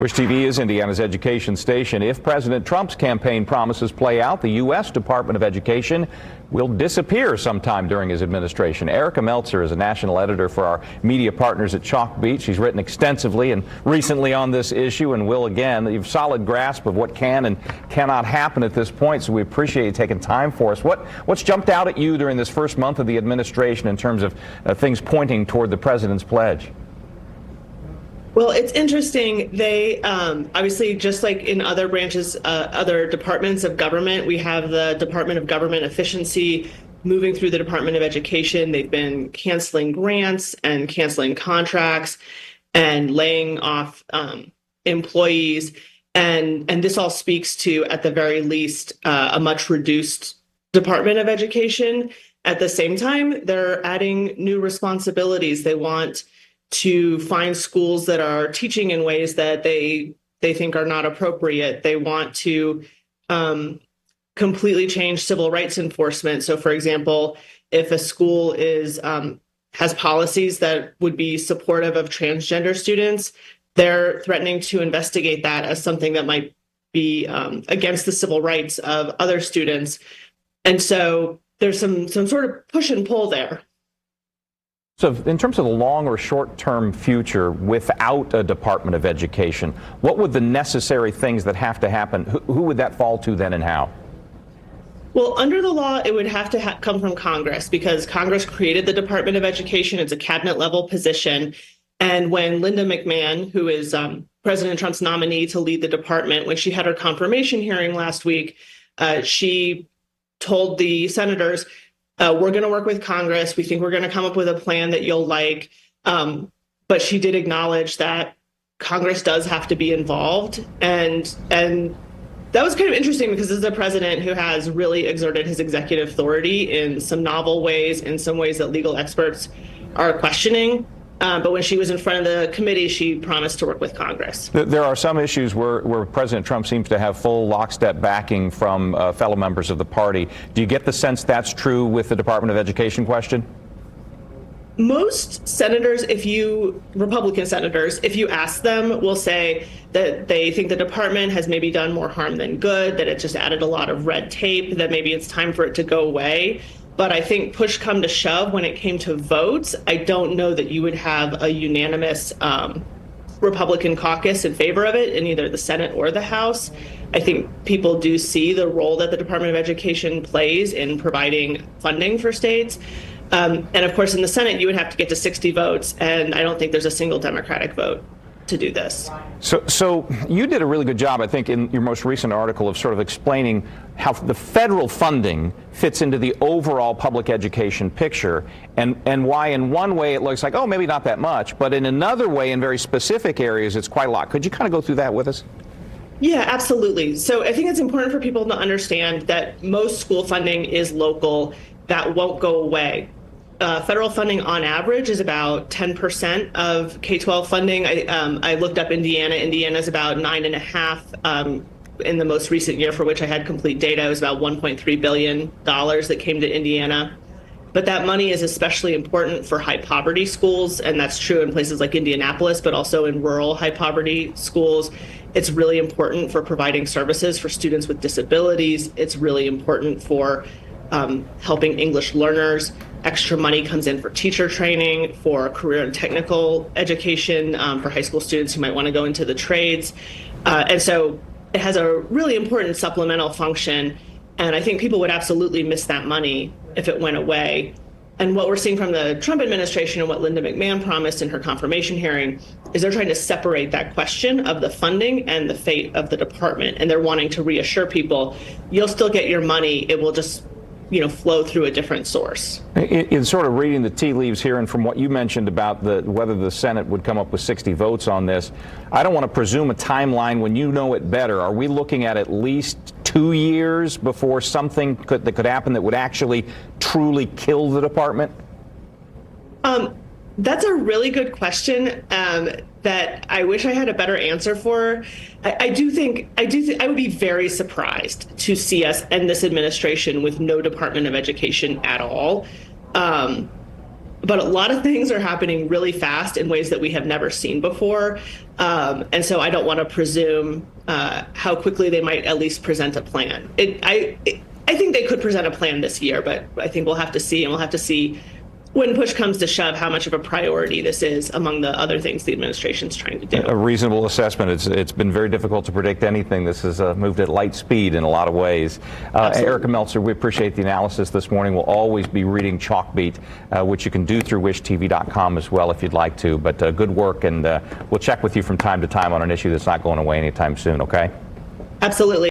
Wish TV is Indiana's education station. If President Trump's campaign promises play out, the US Department of Education will disappear sometime during his administration. Erica Meltzer is a national editor for our media partners at Chalkbeat. She's written extensively and recently on this issue and will again. You have a solid grasp of what can and cannot happen at this point, so we appreciate you taking time for us. What's jumped out at you during this first month of the administration in terms of things pointing toward the president's pledge? Well, it's interesting. They obviously, just like in other branches, other departments of government, we have the Department of Government Efficiency moving through the Department of Education. They've been canceling grants and canceling contracts and laying off employees. And this all speaks to, at the very least, a much reduced Department of Education. At the same time, they're adding new responsibilities. They want to find schools that are teaching in ways that they think are not appropriate. They want to completely change civil rights enforcement. So, for example, if a school has policies that would be supportive of transgender students, they're threatening to investigate that as something that might be against the civil rights of other students. And so there's some sort of push and pull there. So in terms of the long or short-term future without a Department of Education, what would the necessary things that have to happen, who would that fall to then and how? Well, under the law, it would have to come from Congress because Congress created the Department of Education. It's a cabinet level position. And when Linda McMahon, who is President Trump's nominee to lead the department, when she had her confirmation hearing last week, she told the senators, we're going to work with Congress. We think we're going to come up with a plan that you'll like. But she did acknowledge that Congress does have to be involved. And that was kind of interesting because this is a president who has really exerted his executive authority in some novel ways, in some ways that legal experts are questioning. But when she was in front of the committee, she promised to work with Congress. There are some issues where President Trump seems to have full lockstep backing from fellow members of the party. Do you get the sense that's true with the Department of Education question? Most senators, Republican senators, if you ask them, will say that they think the department has maybe done more harm than good, that it just added a lot of red tape, that maybe it's time for it to go away. But I think push come to shove, when it came to votes, I don't know that you would have a unanimous Republican caucus in favor of it in either the Senate or the House. I think people do see the role that the Department of Education plays in providing funding for states. And of course, in the Senate, you would have to get to 60 votes, and I don't think there's a single Democratic vote to do this. So you did a really good job, I think, in your most recent article of sort of explaining how the federal funding fits into the overall public education picture and why in one way it looks like, oh, maybe not that much, but in another way, in very specific areas, it's quite a lot. Could you kind of go through that with us? Yeah, absolutely. So I think it's important for people to understand that most school funding is local. That won't go away. Federal funding on average is about 10% of K-12 funding. I looked up Indiana. Indiana's about 9.5%. In the most recent year for which I had complete data, it was about $1.3 billion that came to Indiana. But that money is especially important for high poverty schools, and that's true in places like Indianapolis, but also in rural high poverty schools. It's really important for providing services for students with disabilities. It's really important for helping English learners. Extra money comes in for teacher training, for career and technical education, for high school students who might want to go into the trades. And so it has a really important supplemental function. And I think people would absolutely miss that money if it went away. And what we're seeing from the Trump administration and what Linda McMahon promised in her confirmation hearing is they're trying to separate that question of the funding and the fate of the department. And they're wanting to reassure people, you'll still get your money. It will just flow through a different source. In sort of reading the tea leaves here and from what you mentioned about whether the Senate would come up with 60 votes on this, I don't want to presume a timeline when you know it better. Are we looking at least 2 years before something that could happen that would actually truly kill the department? That's a really good question that I wish I had a better answer for. I would be very surprised to see us end this administration with no Department of Education at all. but a lot of things are happening really fast in ways that we have never seen before. And so I don't want to presume how quickly they might at least present a plan. I think they could present a plan this year, but I think we'll have to see, and we'll have to see when push comes to shove how much of a priority this is among the other things the administration's trying to do. A reasonable assessment. It's been very difficult to predict anything. This has moved at light speed in a lot of ways. Erica Meltzer, we appreciate the analysis this morning. We'll always be reading Chalkbeat, which you can do through wishtv.com as well if you'd like to. But good work, and we'll check with you from time to time on an issue that's not going away anytime soon, okay? Absolutely.